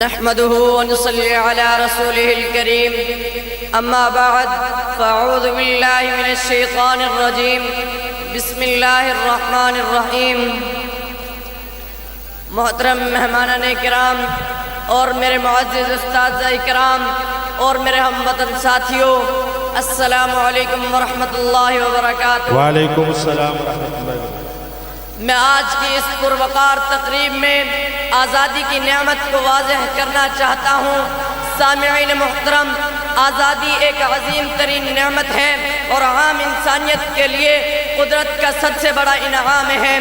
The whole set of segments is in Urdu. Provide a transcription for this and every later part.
نحمده ونصلي على رسوله الكريم اما بعد فاعوذ بالله من الشيطان الرجيم بسم الله الرحمن الرحیم۔ محترم مہمانان کرام اور میرے معزز اساتذہ کرام اور میرے ہم وطن ساتھیوں، السلام علیکم ورحمۃ اللہ وبرکاتہ۔ وعلیکم السلام ورحمۃ اللہ وبرکاتہ۔ میں آج کی اس پروقار تقریب میں آزادی کی نعمت کو واضح کرنا چاہتا ہوں۔ سامعین محترم، آزادی ایک عظیم ترین نعمت ہے اور عام انسانیت کے لیے قدرت کا سب سے بڑا انعام ہے۔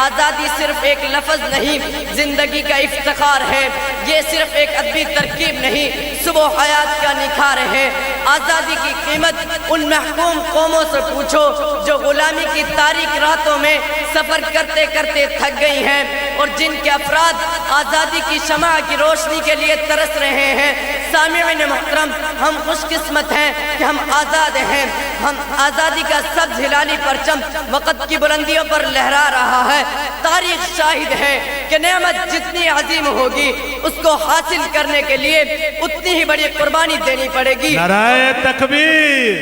آزادی صرف ایک لفظ نہیں، زندگی کا افتخار ہے۔ یہ صرف ایک ادبی ترکیب نہیں، صبح حیات کا نکھار ہے۔ آزادی کی قیمت ان محکوم قوموں سے پوچھو جو غلامی کی تاریک راتوں میں سفر کرتے کرتے تھک گئی ہیں اور جن کے افراد آزادی کی شمع کی روشنی کے لیے ترس رہے ہیں۔ سامعین محترم، ہم خوش قسمت ہیں کہ ہم آزاد ہیں۔ ہم آزادی کا سبز ہلالی پرچم وقت کی بلندیوں پر لہرا رہا ہے۔ تاریخ شاہد ہے کہ نعمت جتنی عظیم ہوگی اس کو حاصل کرنے کے لیے اتنی ہی بڑی قربانی دینی پڑے گی۔ نعرہ تکبیر!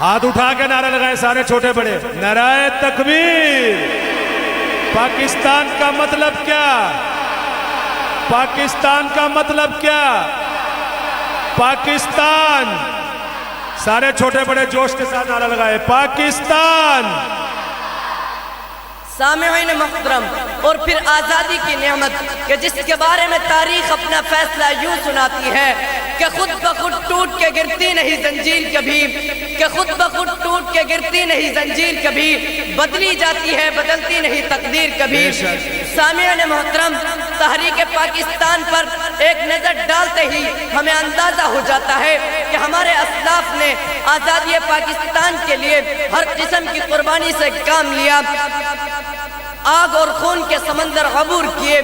ہاتھ اٹھا کے نعرہ لگائے سارے چھوٹے بڑے، نعرہ تکبیر! پاکستان کا مطلب کیا؟ پاکستان کا مطلب کیا؟ پاکستان! سارے چھوٹے بڑے جوش کے ساتھ نعرہ لگائے، پاکستان! سامعین محترم، اور پھر آزادی کی نعمت کہ جس کے بارے میں تاریخ اپنا فیصلہ یوں سناتی ہے کہ خود بخود ٹوٹ کے گرتی نہیں زنجیر کبھی، کہ خود بخود ٹوٹ کے گرتی نہیں زنجیر کبھی، بدلی جاتی ہے بدلتی نہیں تقدیر کبھی۔ سامعین محترم، تحریک پاکستان پر ایک نظر ڈالتے ہی ہمیں اندازہ ہو جاتا ہے کہ ہمارے اسلاف نے آزادی پاکستان کے لیے ہر قسم کی قربانی سے کام لیا۔ آگ اور خون کے سمندر عبور کیے،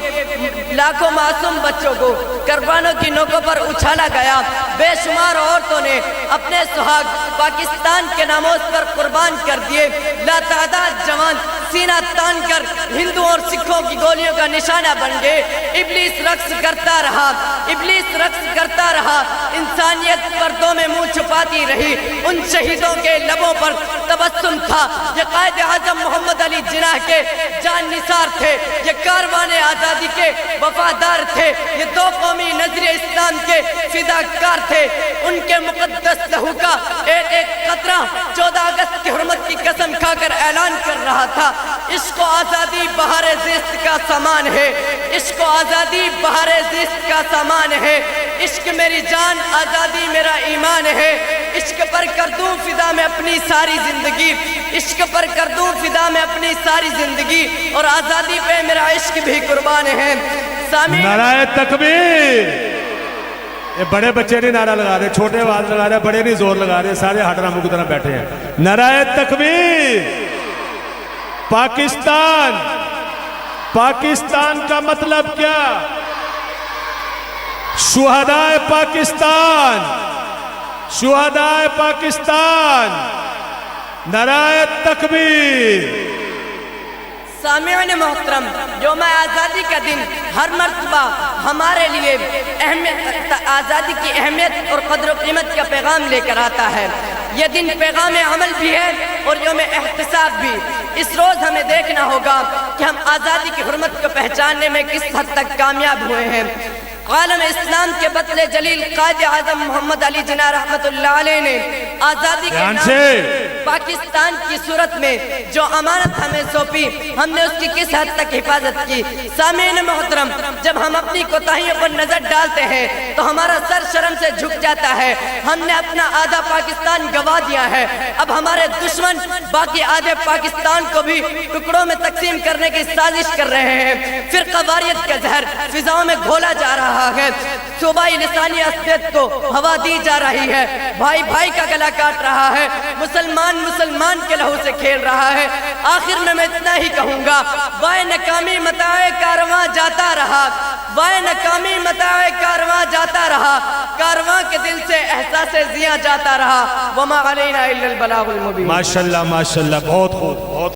لاکھوں معصوم بچوں کو کربانوں کی نوکوں پر اچھالا گیا۔ بے شمار عورتوں نے اپنے سہاگ پاکستان کے ناموس پر قربان کر دیے۔ لاتعداد جوان سینہ تان کر ہندوؤں اور سکھوں کی گولیوں کا نشانہ بن گئے۔ ابلیس رقص کرتا رہا، ابلیس رقص کرتا رہا، انسانیت پردوں میں منہ چھپاتی رہی۔ ان شہیدوں کے لبوں پر تبسم تھا۔ یہ قائد اعظم محمد علی جناح کے جان نثار تھے، یہ کاروان آزادی کے وفادار تھے، یہ دو قومی نظر اسلام کے فداکار تھے۔ ان کے مقدس لہو کا ایک ایک قطرہ 14 اگست کی حرمت کی قسم کھا کر اعلان کر رہا تھا، عشق و آزادی بہار زیست کا سامان ہے، عشق و آزادی بہار زیست کا سامان ہے۔ عشق میری جان، آزادی میرا ایمان ہے۔ عشق پر کر دوں فدا میں اپنی ساری زندگی، عشق پر کر دوں فدا میں اپنی ساری زندگی، اور آزادی پہ میرا عشق بھی قربان ہے۔ نعرہ تکبیر! یہ بڑے بچے نہیں نعرہ لگا رہے، چھوٹے آواز لگا رہے، بڑے نہیں زور لگا رہے، سارے ہٹ راموں کی طرح بیٹھے ہیں۔ نعرہ تکبیر! پاکستان! پاکستان کا مطلب کیا؟ شہدائے پاکستان! شہدائے پاکستان! نعرہ تکبیر! سامعین محترم، یوم آزادی کا دن ہر مرتبہ ہمارے لیے آزادی کی اہمیت اور قدر و قیمت کا پیغام لے کر آتا ہے۔ یہ دن پیغام عمل بھی ہے اور یوم احتساب بھی۔ اس روز ہمیں دیکھنا ہوگا کہ ہم آزادی کی حرمت کو پہچاننے میں کس حد تک کامیاب ہوئے ہیں۔ عالم اسلام کے بطل جلیل قائد اعظم محمد علی جناح رحمت اللہ علیہ نے آزادی کے نام سے پاکستان کی صورت میں جو امانت ہمیں سونپی، ہم نے اس کی کس حد تک حفاظت کی۔ سامعین محترم، جب ہم اپنی کوتاہیوں پر نظر ڈالتے ہیں تو ہمارا سر شرم سے جھک جاتا ہے۔ ہم نے اپنا آدھا پاکستان گوا دیا ہے، اب ہمارے دشمن باقی آدھے پاکستان کو بھی ٹکڑوں میں تقسیم کرنے کی سازش کر رہے ہیں۔ فرقہ واریت کا زہر فضاؤں میں گھولا جا رہا ہے، صوبائی لسانی عصبیت کو ہوا دی جا رہی ہے، بھائی بھائی کا گلا کاٹ رہا ہے، مسلمان مسلمان کے لہو سے کھیل رہا ہے۔ آخر میں اتنا ہی کہوں گا، وائے ناکامی متاع کارواں جاتا رہا، وائے ناکامی متاع کارواں جاتا رہا، کارواں کے دل سے احساس زیاں جاتا رہا، وما علینا الا البلاغ المبین۔ ماشاءاللہ ماشاءاللہ، بہت خوب، بہت